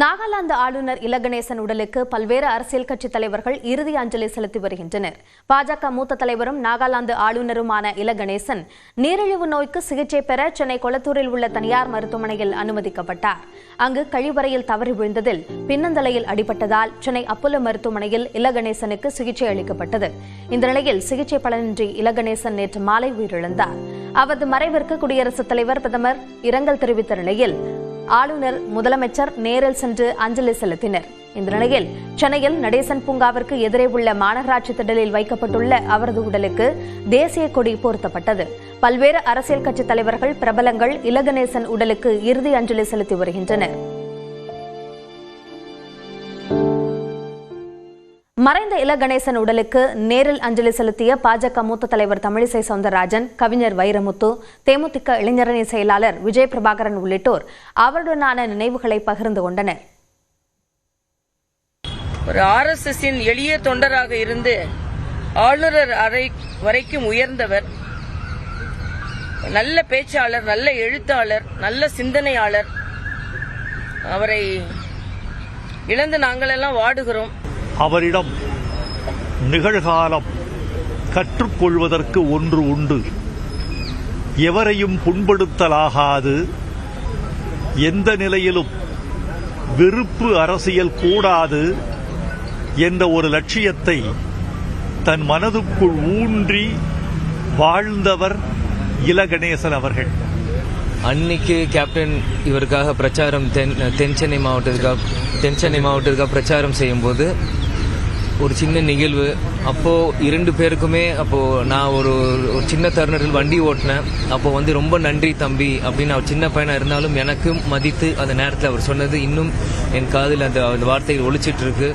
நாகாலாந்து ஆளுநர் இல கணேசன் உடலுக்கு பல்வேறு அரசியல் கட்சித் தலைவர்கள் இறுதி அஞ்சலி செலுத்தி வருகின்றனர். பாஜக மூத்த தலைவரும் நாகாலாந்து ஆளுநருமான இல கணேசன் நீரிழிவு நோய்க்கு சிகிச்சை பெற சென்னை கொளத்தூரில் உள்ள தனியார் மருத்துவமனையில் அனுமதிக்கப்பட்டார். அங்கு கழிவறையில் தவறி விழுந்ததில் பின்னந்தலையில் அடிபட்டதால் சென்னை அப்போலோ மருத்துவமனையில் இல கணேசனுக்கு சிகிச்சை அளிக்கப்பட்டது. இந்த நிலையில் சிகிச்சை பலனின்றி இல கணேசன் நேற்று மாலை உயிரிழந்தார். அவரது மறைவிற்கு குடியரசுத் தலைவர், பிரதமர் இரங்கல் தெரிவித்த நிலையில் ஆளுநர், முதலமைச்சர் நேரில் சென்று அஞ்சலி செலுத்தினர். இந்த நிலையில் சென்னையில் நடேசன் பூங்காவிற்கு எதிரே உள்ள மாநகராட்சி திடலில் வைக்கப்பட்டுள்ள அவரது உடலுக்கு தேசிய கொடி போர்த்தப்பட்டது. பல்வேறு அரசியல் கட்சித் தலைவர்கள், பிரபலங்கள் இல கணேசன் உடலுக்கு இறுதி அஞ்சலி செலுத்தி வருகின்றனர். மறைந்த இல கணேசன் உடலுக்கு நேரில் அஞ்சலி செலுத்திய பாஜக மூத்த தலைவர் தமிழிசை சவுந்தரராஜன், கவிஞர் வைரமுத்து, தேமுதிக இளைஞரணி செயலாளர் விஜய் பிரபாகரன் உள்ளிட்டோர் அவருடனான நினைவுகளை பகிர்ந்து கொண்டனர். ஒரு RSSின் எளிய தொண்டராக இருந்து ஆளுநர் அறை வரைக்கும் உயர்ந்தவர். நல்ல பேச்சாளர், நல்ல எழுத்தாளர், நல்ல சிந்தனையாளர். அவரை இழந்து நாங்களெல்லாம் வாடுகிறோம். அவரிடம் நிகழ்காலம் கற்றுக்கொள்வதற்கு ஒன்று உண்டு. எவரையும் புண்படுத்தலாகாது, எந்த நிலையிலும் வெறுப்பு அரசியல் கூடாது என்ற ஒரு லட்சியத்தை தன் மனதுக்குள் ஊன்றி வாழ்ந்தவர் இல கணேசன் அவர்கள். அன்னைக்கு கேப்டன் இவருக்காக பிரச்சாரம் தென் சென்னை மாவட்டத்துக்காக பிரச்சாரம் செய்யும்போது ஒரு சின்ன நிகழ்வு. அப்போ 2 பேருக்குமே நான் ஒரு சின்ன தருணத்தில் வண்டி ஓட்டினேன். அப்போ ரொம்ப நன்றி தம்பி அப்படின்னு அவர் சின்ன பையனா இருந்தாலும் எனக்கு மதித்து அந்த நேரத்தில் அவர் சொன்னது இன்னும் என் காதில் அந்த வார்த்தைகள் ஒலிச்சிட்டு இருக்கு.